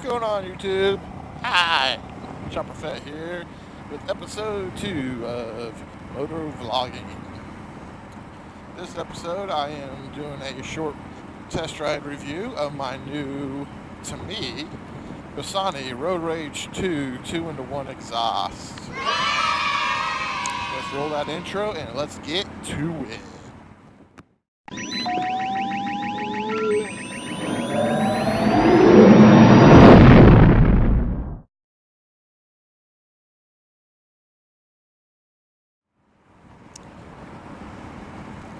going on, YouTube? Hi, Chopper Fett here with episode 2 of Moto Vlogging. This episode I am doing a short test ride review of my new, to me, Bassani Road Rage 2 2-in-1 exhaust. Let's roll that intro and let's get to it.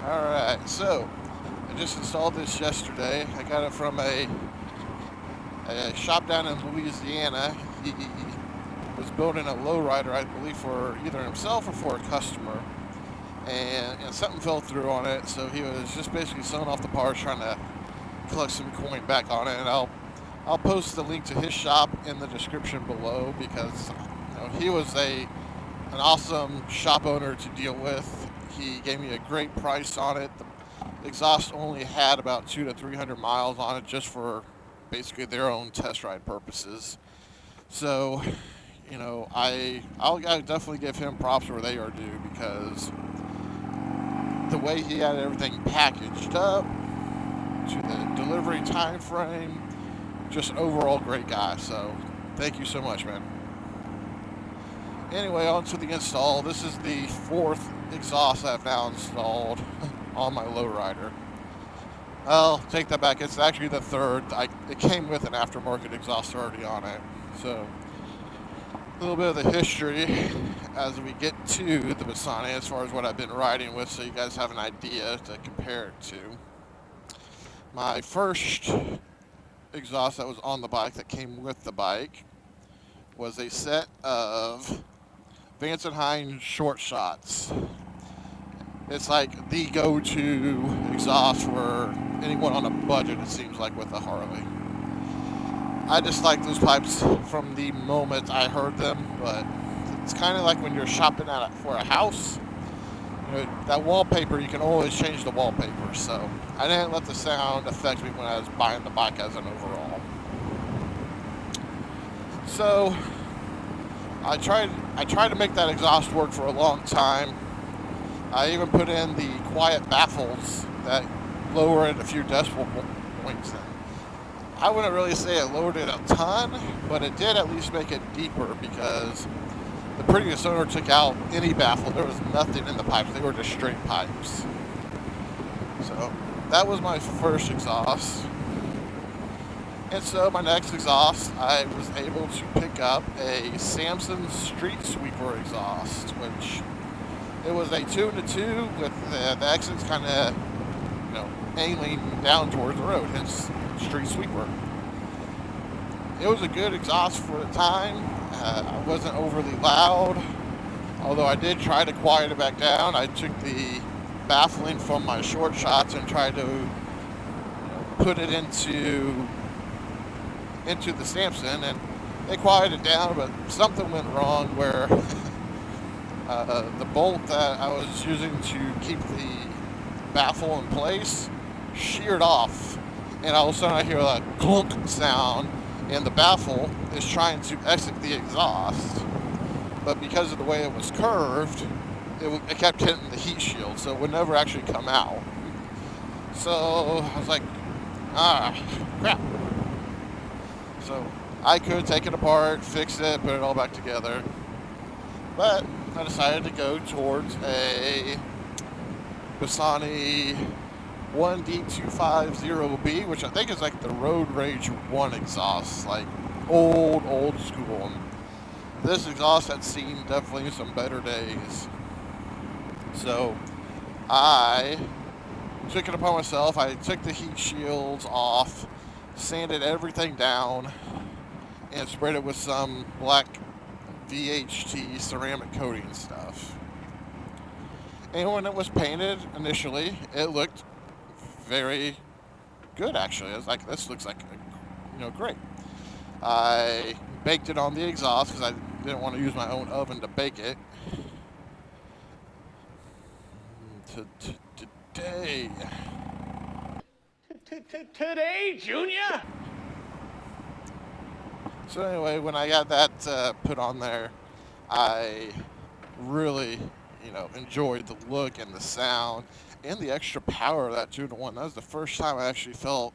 Alright, so I just installed this yesterday. I got it from a shop down in Louisiana. He was building a lowrider, I believe, for either himself or for a customer. And something fell through on it, so he was just basically selling off the parts, trying to collect some coin back on it. And I'll post the link to his shop in the description below, because he was an awesome shop owner to deal with. He gave me a great price on it. The exhaust only had about 200 to 300 miles on it, just for basically their own test ride purposes. So, I'll definitely give him props where they are due, because the way he had everything packaged up, to the delivery time frame, just overall great guy. So, thank you so much, man. Anyway, on to the install. This is the 4th exhaust I've now installed on my lowrider. I'll take that back. It's actually the 3rd. It came with an aftermarket exhaust already on it. So, a little bit of the history as we get to the Bassani as far as what I've been riding with, so you guys have an idea to compare it to. My first exhaust that was on the bike, that came with the bike, was a set of Vance & Hines short shots. It's like the go-to exhaust for anyone on a budget, it seems like, with a Harley. I just like those pipes from the moment I heard them, but it's kind of like when you're shopping for a house. That wallpaper, you can always change the wallpaper, so I didn't let the sound affect me when I was buying the bike as an overall. So I tried to make that exhaust work for a long time. I even put in the quiet baffles that lower it a few decibel points in. I wouldn't really say it lowered it a ton, but it did at least make it deeper, because the previous owner took out any baffle. There was nothing in the pipes. They were just straight pipes. So that was my first exhaust. And so my next exhaust, I was able to pick up a Samson Street Sweeper exhaust, which it was a 2-in-2 with the exits kind of, angling down towards the road, hence Street Sweeper. It was a good exhaust for the time. I wasn't overly loud, although I did try to quiet it back down. I took the baffling from my short shots and tried to put it into the Samson, and it quieted down, but something went wrong where the bolt that I was using to keep the baffle in place sheared off, and all of a sudden I hear a clunk sound, and the baffle is trying to exit the exhaust, but because of the way it was curved, it kept hitting the heat shield, so it would never actually come out. So I was like, crap. So I could take it apart, fix it, put it all back together, but I decided to go towards a Bassani 1D250B, which I think is like the Road Rage 1 exhaust, like old school. And this exhaust had seen definitely some better days. So I took it upon myself. I took the heat shields off, sanded everything down, and sprayed it with some black VHT ceramic coating stuff. And when it was painted initially, it looked very good, actually. I was like, this looks like, great. I baked it on the exhaust because I didn't want to use my own oven to bake it. Today, Junior? So anyway, when I got that put on there, I really, enjoyed the look and the sound and the extra power of that 2-to-1. That was the first time I actually felt,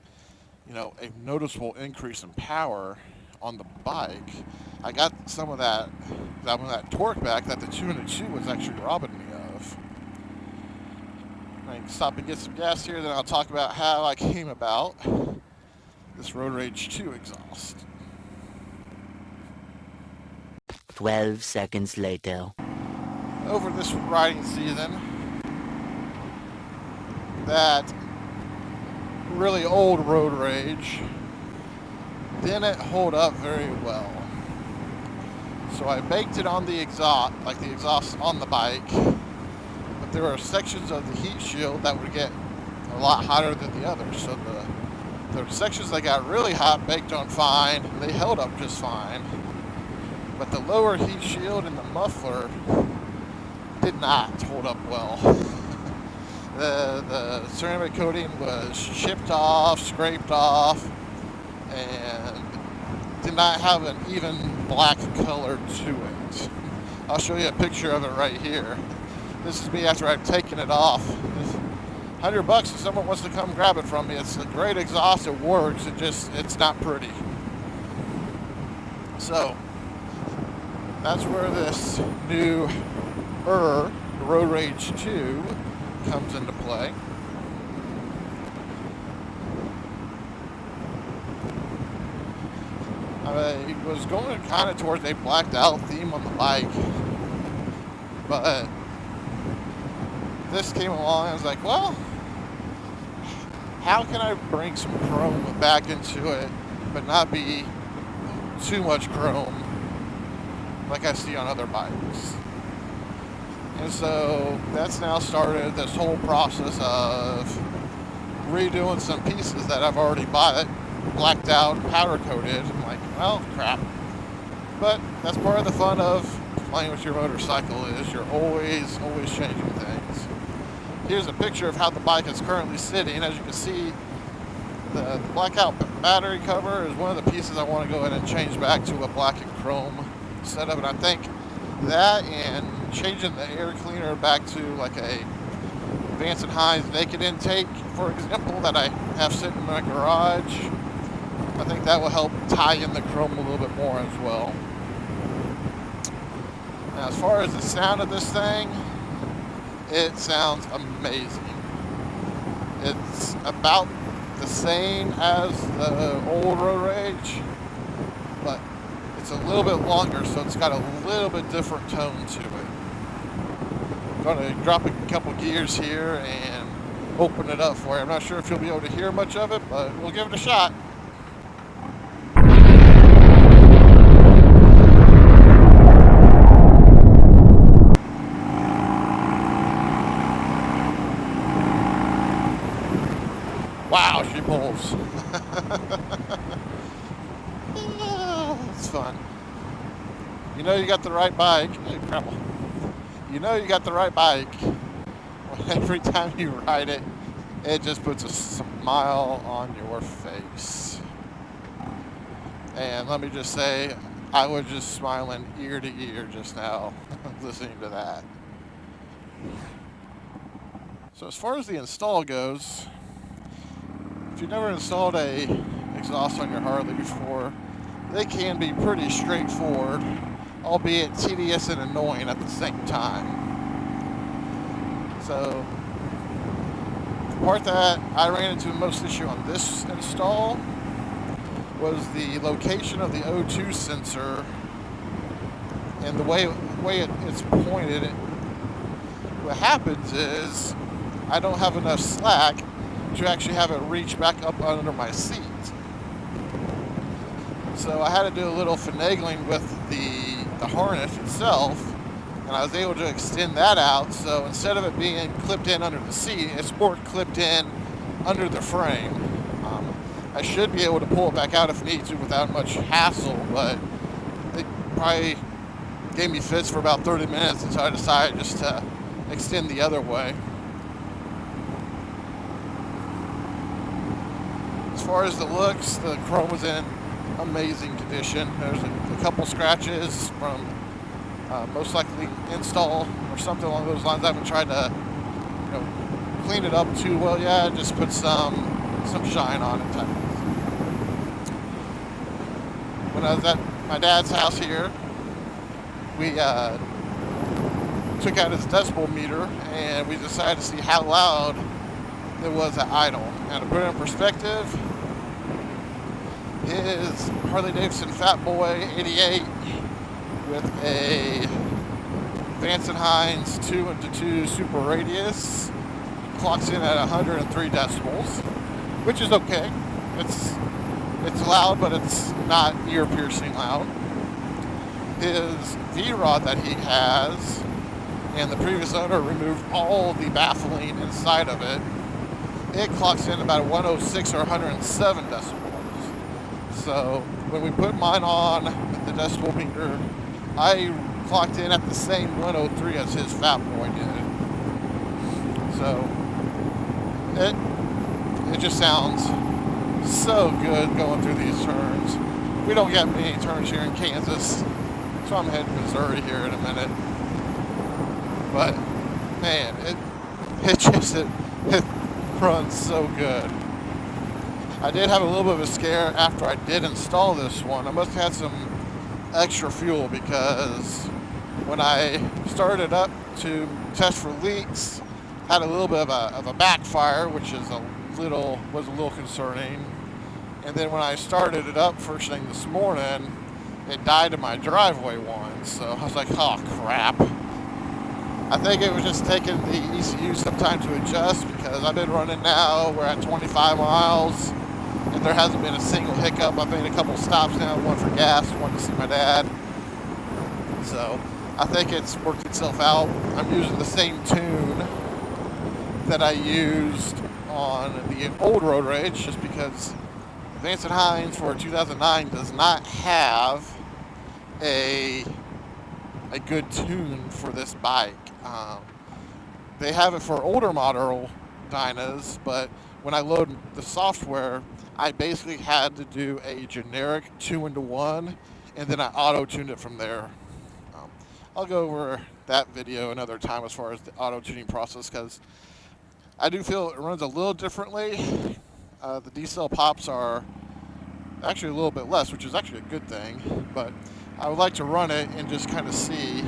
a noticeable increase in power on the bike. I got some of that torque back that the 2-2 was actually robbing me of. I can stop and get some gas here, then I'll talk about how I came about this Road Rage 2 exhaust. 12 seconds later. Over this riding season, that really old Road Rage didn't hold up very well. So I baked it on the exhaust, like the exhaust on the bike, but there were sections of the heat shield that would get a lot hotter than the others. So the sections that got really hot baked on fine, they held up just fine. But the lower heat shield and the muffler did not hold up well. The ceramic coating was chipped off, scraped off, and did not have an even black color to it. I'll show you a picture of it right here. This is me after I've taken it off. $100 if someone wants to come grab it from me. It's a great exhaust, it works, it's not pretty. So, that's where this new Road Rage 2 comes into play. I was going kind of towards a blacked out theme on the bike, but this came along and I was like, well, how can I bring some chrome back into it, but not be too much chrome like I see on other bikes? And so that's now started this whole process of redoing some pieces that I've already bought, blacked out, powder coated. I'm like, well, crap. But that's part of the fun of playing with your motorcycle, is you're always changing things. Here's a picture of how the bike is currently sitting. As you can see, the blackout battery cover is one of the pieces I want to go ahead and change back to a black and chrome setup. And I think that and changing the air cleaner back to like a Vance & Hines naked intake, for example, that I have sitting in my garage, I think that will help tie in the chrome a little bit more as well. Now, as far as the sound of this thing, it sounds amazing. It's about the same as the old Road Rage, but it's a little bit longer, so it's got a little bit different tone to it. I'm going to drop a couple gears here and open it up for you. I'm not sure if you'll be able to hear much of it, but we'll give it a shot. Wow, she pulls. It's fun. You know you got the right bike. You know you got the right bike when every time you ride it, it just puts a smile on your face. And let me just say, I was just smiling ear to ear just now listening to that. So as far as the install goes, if you've never installed a exhaust on your Harley before, they can be pretty straightforward, albeit tedious and annoying at the same time. So, the part that I ran into the most issue on this install was the location of the O2 sensor and the way it's pointed. What happens is I don't have enough slack to actually have it reach back up under my seat. So I had to do a little finagling with the harness itself, and I was able to extend that out, so instead of it being clipped in under the seat, it's more clipped in under the frame. I should be able to pull it back out if need to without much hassle, but it probably gave me fits for about 30 minutes until I decided just to extend the other way. As far as the looks, the chrome was in amazing condition. There's a couple scratches from most likely install or something along those lines. I haven't tried to, clean it up too well yet. Just put some shine on it. When I was at my dad's house here, we took out his decibel meter and we decided to see how loud it was at idle. And to put it in perspective, his Harley Davidson Fat Boy 88 with a Vance & Hines 2-2 Super Radius clocks in at 103 decibels, which is okay. It's loud, but it's not ear-piercing loud. His V-Rod that he has, and the previous owner removed all the baffling inside of it, it clocks in about 106 or 107 decibels. So when we put mine on the decibel meter, I clocked in at the same 103 as his Fat Boy did. So it just sounds so good going through these turns. We don't get many turns here in Kansas, so I'm heading to Missouri here in a minute. But man, it runs so good. I did have a little bit of a scare after I did install this one. I must have had some extra fuel because when I started up to test for leaks, had a little bit of a backfire, which is was a little concerning. And then when I started it up first thing this morning, it died in my driveway once. So I was like, oh crap. I think it was just taking the ECU some time to adjust because I've been running now, we're at 25 miles, and there hasn't been a single hiccup. I've made a couple stops now, one for gas, one to see my dad. So I think it's worked itself out. I'm using the same tune that I used on the old Road Rage, just because Vance & Hines for 2009 does not have a good tune for this bike. They have it for older model Dynas, but when I load the software, I basically had to do a generic 2-1, and then I auto-tuned it from there. I'll go over that video another time as far as the auto-tuning process, because I do feel it runs a little differently. The D-cell pops are actually a little bit less, which is actually a good thing, but I would like to run it and just kind of see,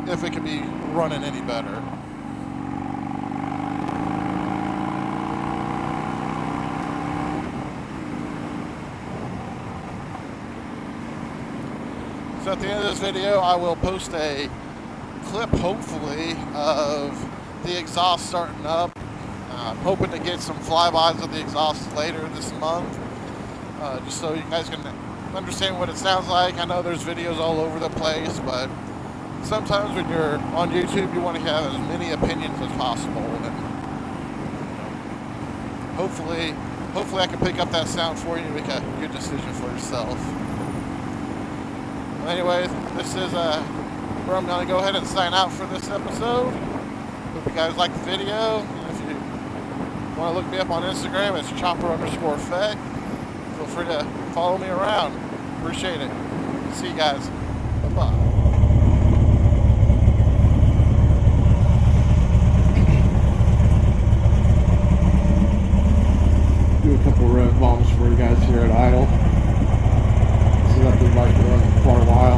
if it can be running any better. So at the end of this video, I will post a clip, hopefully, of the exhaust starting up. I'm hoping to get some flybys of the exhaust later this month, just so you guys can understand what it sounds like. I know there's videos all over the place, but sometimes when you're on YouTube, you want to have as many opinions as possible. And hopefully I can pick up that sound for you and make a good decision for yourself. Well, anyway, this is where I'm going to go ahead and sign out for this episode. Hope you guys liked the video. If you want to look me up on Instagram, it's chopper_fet. Feel free to follow me around. Appreciate it. See you guys. Bye-bye. Do a couple rev bombs for you guys here at idle. This is after the bike run for quite a while.